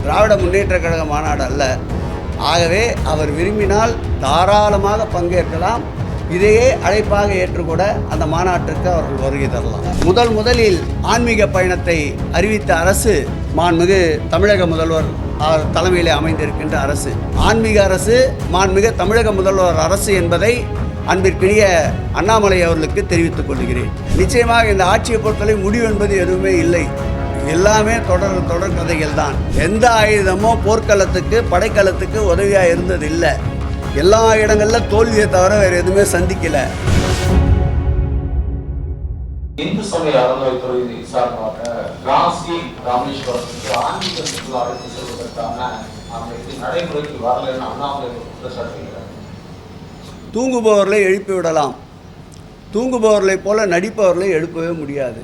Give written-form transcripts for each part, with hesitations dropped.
திராவிட முன்னேற்றக் கழக மாநாடு அல்ல. ஆகவே அவர் விரும்பினால் தாராளமாக பங்கேற்கலாம். இதையே அழைப்பாக ஏற்றுக்கூட அந்த மாநாட்டிற்கு அவர்கள் வருகை தரலாம். முதலில் ஆன்மீக பயணத்தை அறிவித்த அரசு மாண்புமிகு தமிழக முதல்வர் தலைமையிலே அமைந்திருக்கின்ற அரசு. ஆன்மீக அரசு மாண்புமிகு தமிழக முதல்வர் அரசு என்பதை அன்பிற்கினிய அண்ணாமலை அவர்களுக்கு தெரிவித்துக் கொள்கிறேன். நிச்சயமாக இந்த ஆட்சியை பொறுத்தவரை முடிவு என்பது எதுவுமே இல்லை. எல்லாமே தொடர் கதைகள் தான். எந்த ஆயுதமோ போர்க்களத்துக்கு படைக்களத்துக்கு உதவியாக இருந்தது இல்லை. எல்லா இடங்களில் தோல்வியை தவிர வேறு எதுவுமே சந்திக்கல. இந்து சமய அறநிலையத்துறை சார்பாக காசி ராமேஸ்வரத்துக்கு ஆன்மீக சுற்றுலா அழைத்து செல்வதற்கான நடைமுறைக்கு வரலன்னு அண்ணாமலை குற்றச்சாட்டுகிறார். தூங்குபவர்களை எழுப்பி விடலாம், தூங்குபவர்களை போல நடிப்பவர்களை எழுப்பவே முடியாது.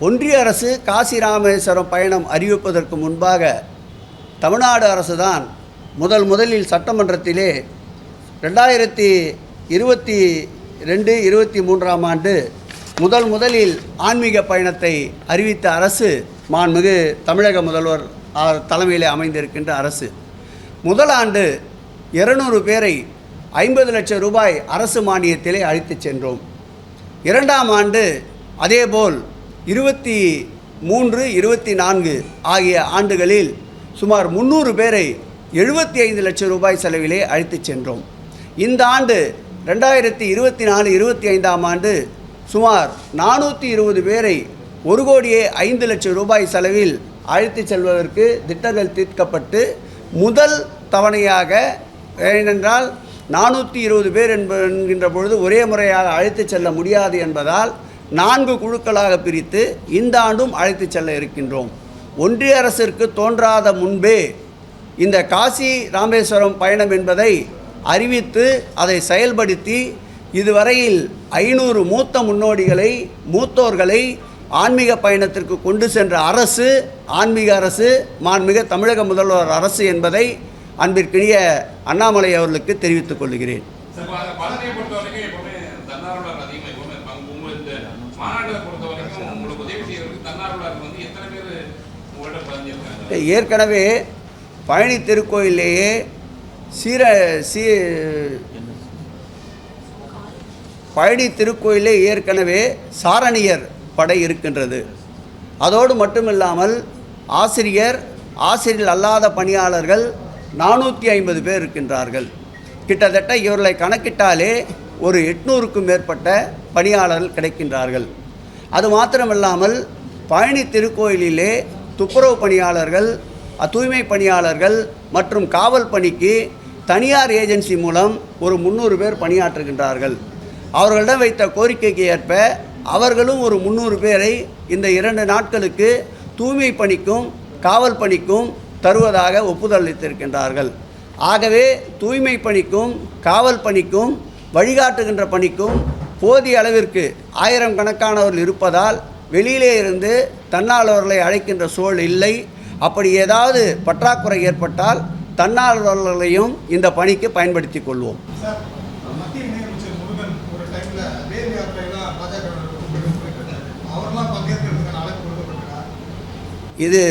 ஒன்றிய அரசு காசி ராமேஸ்வரம் பயணம் அறிவிப்பதற்கு முன்பாக தமிழ்நாடு அரசு தான் முதலில் சட்டமன்றத்திலே 2022-23 ஆண்டு முதலில் ஆன்மீக பயணத்தை அறிவித்த அரசு மாண்புமிகு தமிழக முதல்வர் தலைமையிலே அமைந்திருக்கின்ற அரசு. முதல் ஆண்டு 200 பேரை 50 லட்சம் ரூபாய் அரசு மானியத்திலே அழைத்துச் சென்றோம். இரண்டாம் ஆண்டு அதேபோல் 23-24 ஆகிய ஆண்டுகளில் சுமார் 300 பேரை 75 லட்சம் ரூபாய் செலவிலே அழைத்துச் சென்றோம். இந்த ஆண்டு 2024-25 ஆண்டு சுமார் 420 பேரை 1,05,00,000 ரூபாய் செலவில் அழைத்து செல்வதற்கு திட்டங்கள் தீர்க்கப்பட்டு முதல் தவணையாக, ஏனென்றால் 420 பேர் என்கின்ற பொழுது ஒரே முறையாக அழைத்து செல்ல முடியாது என்பதால் 4 குழுக்களாக பிரித்து இந்த ஆண்டும் அழைத்து செல்ல இருக்கின்றோம். ஒன்றிய அரசிற்கு தோன்றாத முன்பே இந்த காசி ராமேஸ்வரம் பயணம் என்பதை அறிவித்து அதை செயல்படுத்தி இதுவரையில் 500 மூத்த மூத்தோர்களை ஆன்மீக பயணத்திற்கு கொண்டு சென்ற அரசு ஆன்மீக அரசு மாண்புமிகு தமிழக முதல்வர் அரசு என்பதை அன்பிற்கினிய அண்ணாமலை அவர்களுக்கு தெரிவித்துக் கொள்கிறேன். ஏற்கனவே பழனி திருக்கோயிலேயே பழனி திருக்கோயிலே ஏற்கனவே சாரணியர் படை இருக்கின்றது. அதோடு மட்டுமில்லாமல் ஆசிரியர் அல்லாத பணியாளர்கள் 450 பேர் இருக்கின்றார்கள். கிட்டத்தட்ட இவர்களை கணக்கிட்டாலே ஒரு 800க்கும் மேற்பட்ட பணியாளர்கள் கிடைக்கின்றார்கள். அது மாத்திரமில்லாமல் பழனி திருக்கோயிலிலே துப்புரவு பணியாளர்கள், தூய்மை பணியாளர்கள் மற்றும் காவல் பணிக்கு தனியார் ஏஜென்சி மூலம் ஒரு 300 பேர் பணியாற்றுகின்றார்கள். அவர்களிடம் வைத்த கோரிக்கைக்கு ஏற்ப அவர்களும் ஒரு 300 பேரை இந்த 2 நாட்களுக்கு தூய்மை பணிக்கும் காவல் பணிக்கும் தருவதாக ஒப்புதல் அளித்திருக்கின்றார்கள். ஆகவே தூய்மை பணிக்கும் காவல் பணிக்கும் வழிகாட்டுகின்ற பணிக்கும் போதிய அளவிற்கு 1000 கணக்கானவர்கள் இருப்பதால் வெளியிலே இருந்து தன்னார்வலர்களை அழைக்கின்ற சூழல் இல்லை. அப்படி ஏதாவது பற்றாக்குறை ஏற்பட்டால் தன்னார்வலர்களையும் இந்த பணிக்கு பயன்படுத்தி கொள்வோம். இது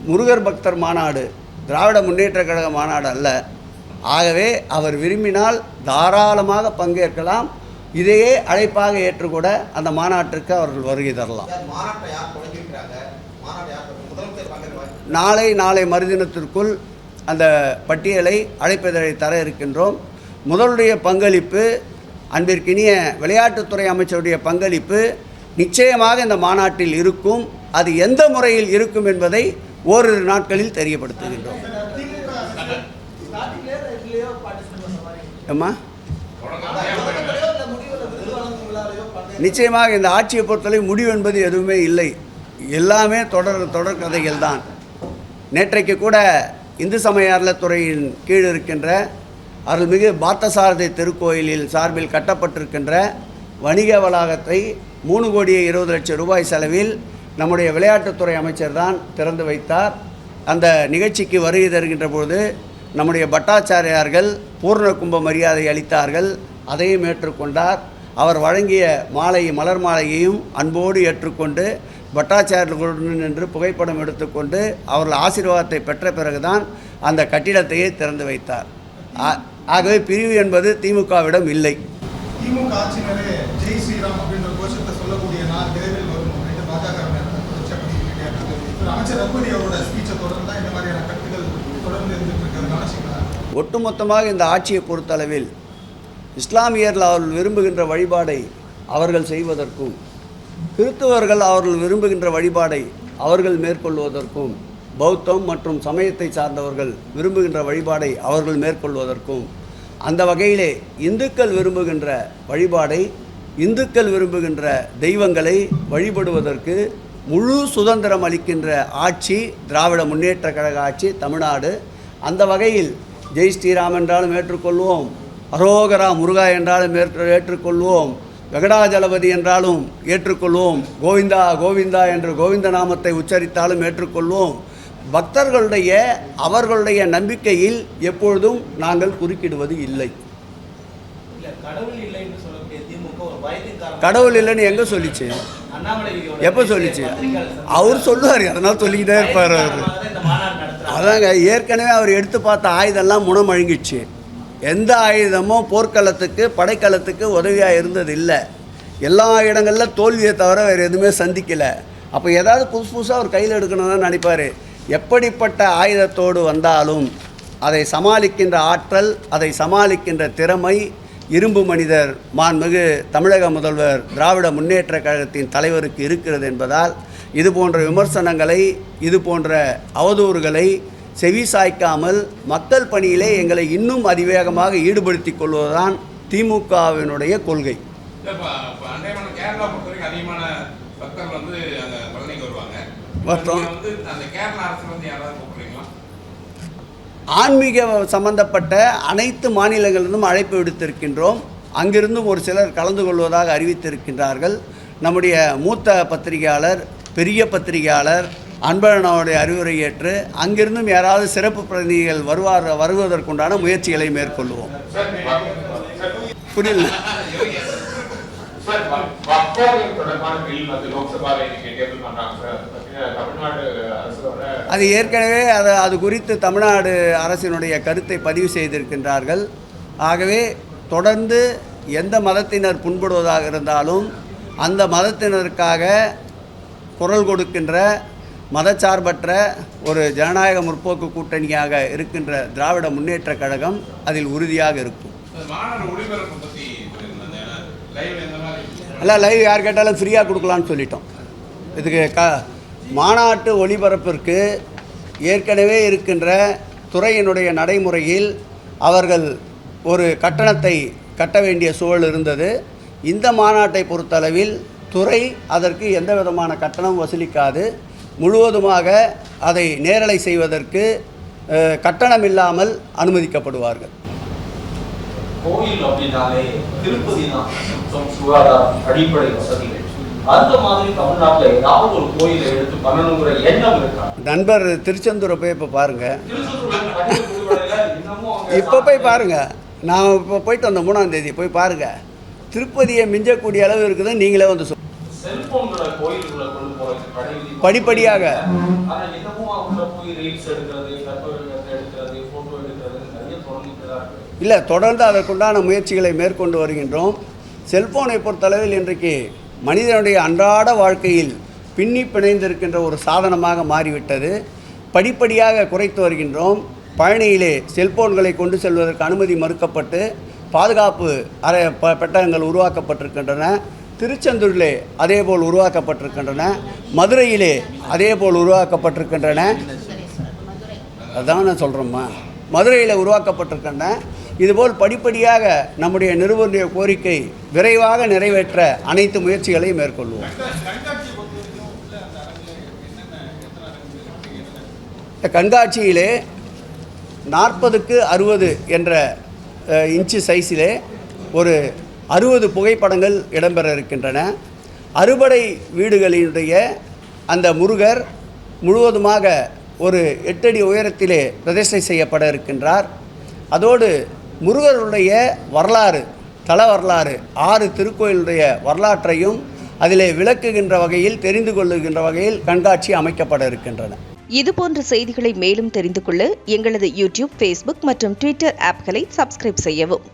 முருகர் பக்தர் மாநாடு, திராவிட முன்னேற்றக் கழக மாநாடு அல்ல. ஆகவே அவர் விரும்பினால் தாராளமாக பங்கேற்கலாம். இதையே அழைப்பாக ஏற்றுக்கூட அந்த மாநாட்டிற்கு அவர்கள் வருகை தரலாம். நாளை மறுதினத்திற்குள் அந்த பட்டியலை அழைப்பதை தர இருக்கின்றோம். முதலுடைய பங்களிப்பு, அன்பிற்கினிய விளையாட்டுத்துறை அமைச்சருடைய பங்களிப்பு நிச்சயமாக இந்த மாநாட்டில் இருக்கும். அது எந்த முறையில் இருக்கும் என்பதை ஓரிரு நாட்களில் தெரியப்படுத்துகின்றோம். நிச்சயமாக இந்த ஆட்சியை பொறுத்தவரை முடிவு என்பது எதுவுமே இல்லை. எல்லாமே தொடர் கதைகள் தான். நேற்றைக்கு கூட இந்து சமய அறநிலையத்துறையின் கீழ் இருக்கின்ற அருள்மிகு பார்த்தசாரதி திருக்கோயிலில் சார்பில் கட்டப்பட்டிருக்கின்ற வணிக வளாகத்தை 3,20,00,000 ரூபாய் செலவில் நம்முடைய விளையாட்டுத்துறை அமைச்சர் தான் திறந்து வைத்தார். அந்த நிகழ்ச்சிக்கு வருகை தருகின்ற போது நம்முடைய பட்டாச்சாரியார்கள் பூர்ண கும்ப மரியாதை அளித்தார்கள். அதையும் ஏற்றுக்கொண்டார். அவர் வழங்கிய மலர் மாலையையும் அன்போடு ஏற்றுக்கொண்டு பட்டாச்சாரியர்களுடன் நின்று புகைப்படம் எடுத்துக்கொண்டு அவர்கள் ஆசீர்வாதத்தை பெற்ற பிறகுதான் அந்த கட்டிடத்தையே திறந்து வைத்தார். ஆகவே பிரிவு என்பது திமுகவிடம் இல்லை. திமுக ஆட்சியினரே ஜெய் ஸ்ரீராம் அப்படின்ற கோஷத்தை சொல்லக்கூடிய நாள் விரைவில் வரும் அப்படின்னு பாஜக அமைச்சர் ரகுபதி அவரோட ஸ்பீச்சை தொடர்ந்து தான் இந்த மாதிரியான கருத்துக்கள் தொடர்ந்து இருந்துட்டு இருக்கிறது. ஒட்டுமொத்தமாக இந்த ஆட்சியை பொறுத்தளவில் இஸ்லாமியர்கள் அவர்கள் விரும்புகின்ற வழிபாடை அவர்கள் செய்வதற்கும், கிறிஸ்தவர்கள் அவர்கள் விரும்புகின்ற வழிபாடை அவர்கள் மேற்கொள்வதற்கும், பௌத்தம் மற்றும் சமயத்தை சார்ந்தவர்கள் விரும்புகின்ற வழிபாடை அவர்கள் மேற்கொள்வதற்கும், அந்த வகையிலே இந்துக்கள் விரும்புகின்ற வழிபாடை, இந்துக்கள் விரும்புகின்ற தெய்வங்களை வழிபடுவதற்கு முழு சுதந்திரம் அளிக்கின்ற ஆட்சி திராவிட முன்னேற்ற கழக ஆட்சி தமிழ்நாடு. அந்த வகையில் ஜெய் ஸ்ரீராம் என்றாலும் ஏற்றுக்கொள்வோம், அரோகரா முருகா என்றாலும் ஏற்றுக்கொள்வோம், வெங்கடாஜலபதி என்றாலும் ஏற்றுக்கொள்வோம், கோவிந்தா கோவிந்தா என்று கோவிந்த நாமத்தை உச்சரித்தாலும் ஏற்றுக்கொள்வோம். பக்தர்களுடைய அவர்களுடைய நம்பிக்கையில் எப்பொழுதும் நாங்கள் குறுக்கிடுவது இல்லை. கடவுள் இல்லைன்னு எங்கே சொல்லிச்சு? எப்போ சொல்லிச்சு? அவர் சொல்லுவார், அதனால் சொல்லிக்கிட்டே இருப்பார் அவர். அதாங்க, ஏற்கனவே அவர் எடுத்து பார்த்த ஆயுதம்லாம் முனமழுங்கிடுச்சு. எந்த ஆயுதமும் போர்க்களத்துக்கு படைக்களத்துக்கு உதவியாக இருந்தது இல்லை. எல்லா இடங்களில் தோல்வியை தவிர வேறு எதுவுமே சந்திக்கலை. அப்போ ஏதாவது புதுசாக அவர் கையில் எடுக்கணும்னு தான் நினைப்பார். எப்படிப்பட்ட ஆயுதத்தோடு வந்தாலும் அதை சமாளிக்கின்ற ஆற்றல், அதை சமாளிக்கின்ற திறமை இரும்பு மனிதர் மாண்புமிகு தமிழக முதல்வர் திராவிட முன்னேற்ற கழகத்தின் தலைவருக்கு இருக்கிறது என்பதால் இது போன்ற விமர்சனங்களை, இது போன்ற அவதூறுகளை செவி சாய்க்காமல் மக்கள் பணியிலே எங்களை இன்னும் அதிவேகமாக ஈடுபடுத்தி கொள்வதுதான் திமுகவினுடைய கொள்கை. ஆன்மீக சம்பந்தப்பட்ட அனைத்து மாநிலங்களிலிருந்தும் அழைப்பு விடுத்திருக்கின்றோம். அங்கிருந்தும் ஒரு சிலர் கலந்து கொள்வதாக அறிவித்திருக்கின்றார்கள். நம்முடைய மூத்த பத்திரிகையாளர், பெரிய பத்திரிகையாளர் அன்பழகனுடைய அறிவுரை ஏற்று அங்கிருந்தும் யாராவது சிறப்பு பிரதிநிதிகள் வருவதற்குண்டான முயற்சிகளை மேற்கொள்வோம். புரியல? அது ஏற்கனவே அது குறித்து தமிழ்நாடு அரசினுடைய கருத்தை பதிவு செய்திருக்கின்றார்கள். ஆகவே தொடர்ந்து எந்த மதத்தினர் புண்படுவதாக இருந்தாலும் அந்த மதத்தினருக்காக குரல் கொடுக்கின்ற மதச்சார்பற்ற ஒரு ஜனநாயக முற்போக்கு கூட்டணியாக இருக்கின்ற திராவிட முன்னேற்ற கழகம் அதில் உறுதியாக இருக்கும். எல்லாம் லைவ் யார் கேட்டாலும் ஃப்ரீயாக கொடுக்கலான்னு சொல்லிட்டோம். இதுக்கு மாநாட்டு ஒளிபரப்பிற்கு ஏற்கனவே இருக்கின்ற துறையினுடைய நடைமுறையில் அவர்கள் ஒரு கட்டணத்தை கட்ட வேண்டிய சூழல் இருந்தது. இந்த மாநாட்டை பொறுத்தளவில் துறை அதற்கு எந்த விதமான கட்டணம் வசூலிக்காது. முழுவதுமாக அதை நேரலை செய்வதற்கு கட்டணம் இல்லாமல் அனுமதிக்கப்படுவார்கள். கோயில் அப்படின்னாலே திருப்பதி தான் சுத்தம், சுகாதாரம், அடிப்படை வசதிகள். அந்த மாதிரி தமிழ்நாட்டில் ஏதாவது ஒரு கோயிலை எடுத்து பண்ணணுங்கிற எண்ணம் இருக்கா? நண்பர் திருச்செந்தூரை போய் இப்போ பாருங்கள், இப்போ போய் பாருங்கள். நான் இப்போ போயிட்டு வந்த 3ஆம் தேதி போய் பாருங்கள். திருப்பதியை மிஞ்சக்கூடிய அளவு இருக்குது. நீங்களே வந்து படிப்படியாக இல்லை, தொடர்ந்து அதற்குண்டான முயற்சிகளை மேற்கொண்டு வருகின்றோம். செல்போனை பொறுத்தளவில் இன்றைக்கு மனிதனுடைய அன்றாட வாழ்க்கையில் பின்னி பிணைந்திருக்கின்ற ஒரு சாதனமாக மாறிவிட்டது. படிப்படியாக குறைத்து வருகின்றோம். பழனியிலே செல்போன்களை கொண்டு செல்வதற்கு அனுமதி மறுக்கப்பட்டு பாதுகாப்பு பெட்டகங்கள் உருவாக்கப்பட்டிருக்கின்றன. திருச்செந்தூரிலே அதேபோல் உருவாக்கப்பட்டிருக்கின்றன. மதுரையிலே அதேபோல் உருவாக்கப்பட்டிருக்கின்றன. அதான் நான் சொல்கிறோம்மா, மதுரையில் உருவாக்கப்பட்டிருக்கின்றன. இதுபோல் படிப்படியாக நம்முடைய நிறுவனுடைய கோரிக்கை விரைவாக நிறைவேற்ற அனைத்து முயற்சிகளையும் மேற்கொள்வோம். கண்காட்சியிலே 40க்கு 60 என்ற இன்ச்சு சைஸிலே ஒரு 60 புகைப்படங்கள் இடம்பெற இருக்கின்றன. அறுபடை வீடுகளினுடைய அந்த முருகர் முழுவதுமாக ஒரு 8 அடி உயரத்திலே பிரதிஷ்டை செய்யப்பட இருக்கின்றார். அதோடு முருகருடைய வரலாறு, தல வரலாறு, 6 திருக்கோயிலுடைய வரலாற்றையும் அதிலே விளக்குகின்ற வகையில், தெரிந்து கொள்ளுகின்ற வகையில் கண்காட்சி அமைக்கப்பட இருக்கின்றன. இதுபோன்ற செய்திகளை மேலும் தெரிந்து கொள்ள எங்களது யூடியூப், ஃபேஸ்புக் மற்றும் ட்விட்டர் ஆப்களை சப்ஸ்கிரைப் செய்யவும்.